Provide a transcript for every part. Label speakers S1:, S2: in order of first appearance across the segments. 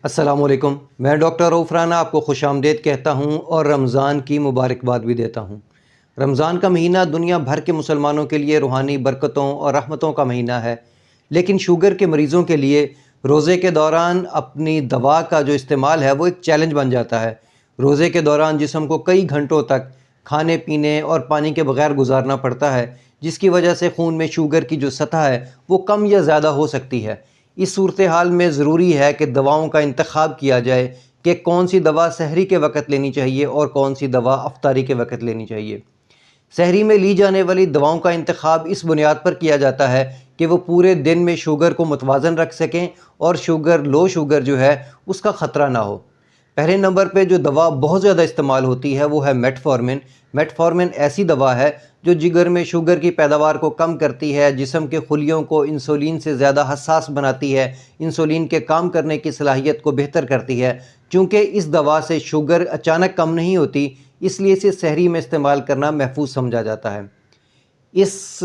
S1: السلام علیکم، میں ڈاکٹر رؤف رانا آپ کو خوش آمدید کہتا ہوں اور رمضان کی مبارکباد بھی دیتا ہوں۔ رمضان کا مہینہ دنیا بھر کے مسلمانوں کے لیے روحانی برکتوں اور رحمتوں کا مہینہ ہے، لیکن شوگر کے مریضوں کے لیے روزے کے دوران اپنی دوا کا جو استعمال ہے وہ ایک چیلنج بن جاتا ہے۔ روزے کے دوران جسم کو کئی گھنٹوں تک کھانے پینے اور پانی کے بغیر گزارنا پڑتا ہے، جس کی وجہ سے خون میں شوگر کی جو سطح ہے وہ کم یا زیادہ ہو سکتی ہے۔ اس صورتحال میں ضروری ہے کہ دواؤں کا انتخاب کیا جائے کہ کون سی دوا سحری کے وقت لینی چاہیے اور کون سی دوا افطاری کے وقت لینی چاہیے۔ سحری میں لی جانے والی دواؤں کا انتخاب اس بنیاد پر کیا جاتا ہے کہ وہ پورے دن میں شوگر کو متوازن رکھ سکیں اور لو شوگر جو ہے اس کا خطرہ نہ ہو۔ پہلے نمبر پہ جو دوا بہت زیادہ استعمال ہوتی ہے وہ ہے میٹفورمن۔ میٹفورمن ایسی دوا ہے جو جگر میں شوگر کی پیداوار کو کم کرتی ہے، جسم کے خلیوں کو انسولین سے زیادہ حساس بناتی ہے، انسولین کے کام کرنے کی صلاحیت کو بہتر کرتی ہے۔ چونکہ اس دوا سے شوگر اچانک کم نہیں ہوتی، اس لیے اسے سحری میں استعمال کرنا محفوظ سمجھا جاتا ہے۔ اس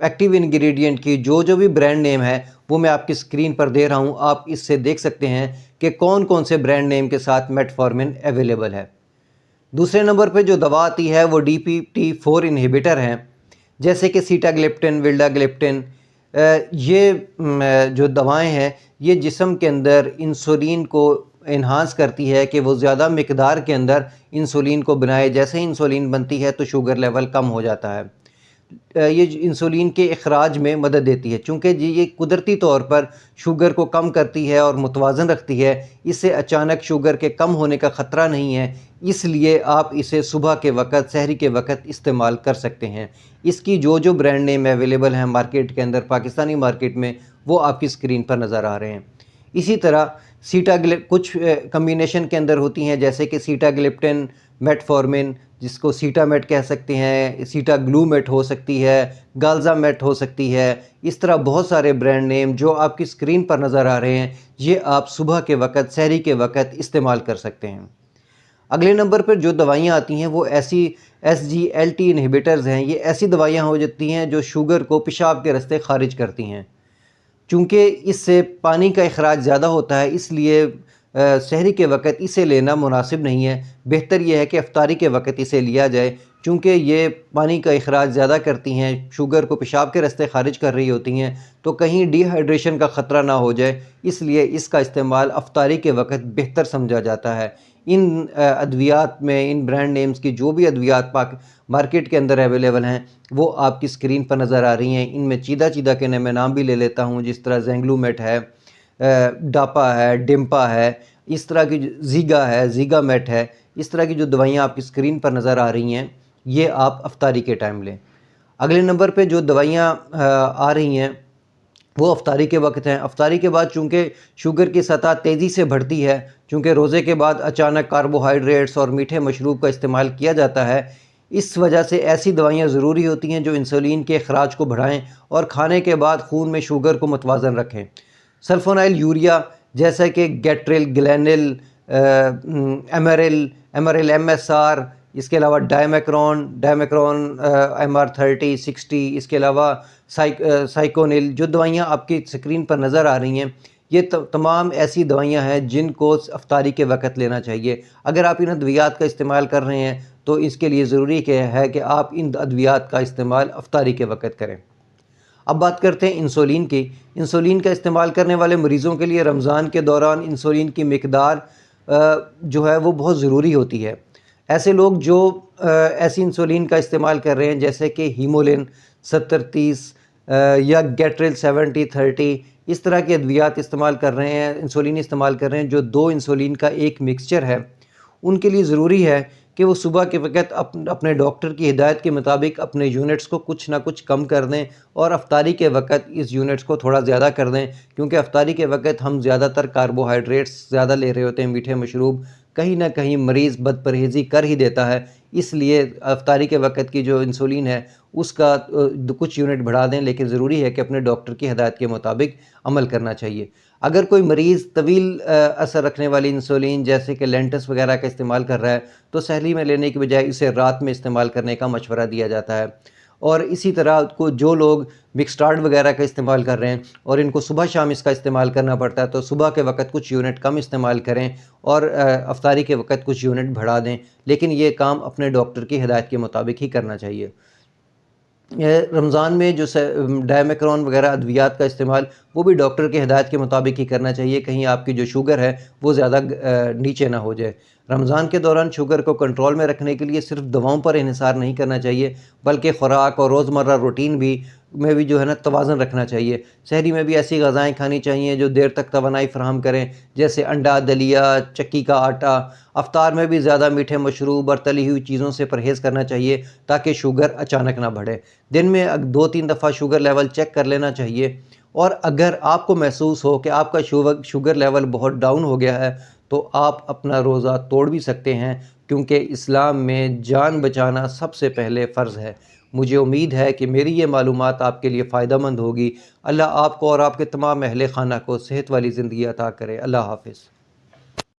S1: ایکٹیو انگریڈینٹ کی جو بھی برانڈ نیم ہے وہ میں آپ کی اسکرین پر دے رہا ہوں، آپ اس سے دیکھ سکتے ہیں کہ کون کون سے برانڈ نیم کے ساتھ میٹفورمن اویلیبل ہے۔ دوسرے نمبر پہ جو دوا آتی ہے وہ DPT4 انہیبیٹر ہیں، جیسے کہ سیٹاگلیپٹن، ویلڈاگلیپٹن۔ یہ جو دوائیں ہیں یہ جسم کے اندر انسولین کو انہانس کرتی ہے کہ وہ زیادہ مقدار کے اندر انسولین کو بنائے۔ جیسے ہی انسولین بنتی ہے تو شوگر لیول کم ہو جاتا ہے۔ یہ انسولین کے اخراج میں مدد دیتی ہے، چونکہ یہ قدرتی طور پر شوگر کو کم کرتی ہے اور متوازن رکھتی ہے۔ اس سے اچانک شوگر کے کم ہونے کا خطرہ نہیں ہے، اس لیے آپ اسے صبح کے وقت، سحری کے وقت استعمال کر سکتے ہیں۔ اس کی جو برانڈ نیم اویلیبل ہیں مارکیٹ کے اندر، پاکستانی مارکیٹ میں، وہ آپ کی اسکرین پر نظر آ رہے ہیں۔ اسی طرح کچھ کمبینیشن کے اندر ہوتی ہیں، جیسے کہ سیٹاگلیپٹن میٹفورمن، جس کو سیٹا میٹ کہہ سکتے ہیں، سیٹا گلو میٹ ہو سکتی ہے، گالزا میٹ ہو سکتی ہے۔ اس طرح بہت سارے برانڈ نیم جو آپ کی اسکرین پر نظر آ رہے ہیں، یہ آپ صبح کے وقت، سحری کے وقت استعمال کر سکتے ہیں۔ اگلے نمبر پر جو دوائیاں آتی ہیں وہ ایسی SGLT انہیبیٹرز ہیں۔ یہ ایسی دوائیاں ہو جاتی ہیں جو شوگر کو پیشاب کے راستے خارج کرتی ہیں۔ چونکہ اس سے پانی کا اخراج زیادہ ہوتا ہے، اس لیے سحری کے وقت اسے لینا مناسب نہیں ہے۔ بہتر یہ ہے کہ افطاری کے وقت اسے لیا جائے، چونکہ یہ پانی کا اخراج زیادہ کرتی ہیں، شوگر کو پیشاب کے راستے خارج کر رہی ہوتی ہیں، تو کہیں ڈی ہائیڈریشن کا خطرہ نہ ہو جائے، اس لیے اس کا استعمال افطاری کے وقت بہتر سمجھا جاتا ہے۔ ان ادویات میں، ان برانڈ نیمز کی جو بھی ادویات مارکیٹ کے اندر اویلیبل ہیں وہ آپ کی اسکرین پر نظر آ رہی ہیں۔ ان میں چیدہ کے میں نام بھی لے لیتا ہوں، جس طرح زینگلومیٹ ہے، ڈاپا ہے، ڈمپا ہے، اس طرح کی زیگا ہے، زیگا میٹ ہے۔ اس طرح کی جو دوائیاں آپ کی اسکرین پر نظر آ رہی ہیں یہ آپ افطاری کے ٹائم لیں۔ اگلے نمبر پہ جو دوائیاں آ رہی ہیں وہ افطاری کے وقت ہیں۔ افطاری کے بعد چونکہ شوگر کی سطح تیزی سے بڑھتی ہے، چونکہ روزے کے بعد اچانک کاربوہائیڈریٹس اور میٹھے مشروب کا استعمال کیا جاتا ہے، اس وجہ سے ایسی دوائیاں ضروری ہوتی ہیں جو انسولین کے اخراج کو بڑھائیں اور کھانے کے بعد خون میں شوگر کو متوازن رکھیں۔ سلفونائل یوریا جیسا کہ گیٹریل، گلینل، ایمریل، MSR، اس کے علاوہ ڈائمیکرون MR30 60، اس کے علاوہ سائیکونل، جو دوائیاں آپ کی اسکرین پر نظر آ رہی ہیں یہ تمام ایسی دوائیاں ہیں جن کو افطاری کے وقت لینا چاہیے۔ اگر آپ ان ادویات کا استعمال کر رہے ہیں تو اس کے لیے ضروری ہے کہ آپ ان ادویات کا استعمال افطاری کے وقت کریں۔ اب بات کرتے ہیں انسولین کی۔ انسولین کا استعمال کرنے والے مریضوں کے لیے رمضان کے دوران انسولین کی مقدار جو ہے وہ بہت ضروری ہوتی ہے۔ ایسے لوگ جو ایسی انسولین کا استعمال کر رہے ہیں جیسے کہ ہیمولین 70-30 یا گیٹریل 70-30، اس طرح کے ادویات استعمال کر رہے ہیں، انسولین استعمال کر رہے ہیں جو دو انسولین کا ایک مکسچر ہے، ان کے لیے ضروری ہے کہ وہ صبح کے وقت اپنے ڈاکٹر کی ہدایت کے مطابق اپنے یونٹس کو کچھ نہ کچھ کم کر دیں اور افطاری کے وقت اس یونٹس کو تھوڑا زیادہ کر دیں، کیونکہ افطاری کے وقت ہم زیادہ تر کاربوہائیڈریٹس زیادہ لے رہے ہوتے ہیں، میٹھے مشروب، کہیں نہ کہیں مریض بد پرہیزی کر ہی دیتا ہے۔ اس لیے افطاری کے وقت کی جو انسولین ہے اس کا کچھ یونٹ بڑھا دیں، لیکن ضروری ہے کہ اپنے ڈاکٹر کی ہدایت کے مطابق عمل کرنا چاہیے۔ اگر کوئی مریض طویل اثر رکھنے والی انسولین جیسے کہ لینٹس وغیرہ کا استعمال کر رہا ہے تو سحری میں لینے کی بجائے اسے رات میں استعمال کرنے کا مشورہ دیا جاتا ہے۔ اور اسی طرح کو جو لوگ مکسٹارڈ وغیرہ کا استعمال کر رہے ہیں اور ان کو صبح شام اس کا استعمال کرنا پڑتا ہے تو صبح کے وقت کچھ یونٹ کم استعمال کریں اور افطاری کے وقت کچھ یونٹ بڑھا دیں، لیکن یہ کام اپنے ڈاکٹر کی ہدایت کے مطابق ہی کرنا چاہیے۔ رمضان میں جو ڈائمیکرون وغیرہ ادویات کا استعمال وہ بھی ڈاکٹر کی ہدایت کے مطابق ہی کرنا چاہیے، کہیں آپ کی جو شوگر ہے وہ زیادہ نیچے نہ ہو جائے۔ رمضان کے دوران شوگر کو کنٹرول میں رکھنے کے لیے صرف دواؤں پر انحصار نہیں کرنا چاہیے، بلکہ خوراک اور روزمرہ روٹین میں بھی جو ہے نا توازن رکھنا چاہیے۔ سحری میں بھی ایسی غذائیں کھانی چاہیے جو دیر تک توانائی فراہم کریں، جیسے انڈا، دلیا، چکی کا آٹا۔ افطار میں بھی زیادہ میٹھے مشروب اور تلی ہوئی چیزوں سے پرہیز کرنا چاہیے تاکہ شوگر اچانک نہ بڑھے۔ دن میں 2-3 دفعہ شوگر لیول چیک کر لینا چاہیے، اور اگر آپ کو محسوس ہو کہ آپ کا شوگر لیول بہت ڈاؤن ہو گیا ہے تو آپ اپنا روزہ توڑ بھی سکتے ہیں، کیونکہ اسلام میں جان بچانا سب سے پہلے فرض ہے۔ مجھے امید ہے کہ میری یہ معلومات آپ کے لیے فائدہ مند ہوگی۔ اللہ آپ کو اور آپ کے تمام اہل خانہ کو صحت والی زندگی عطا کرے۔ اللہ حافظ۔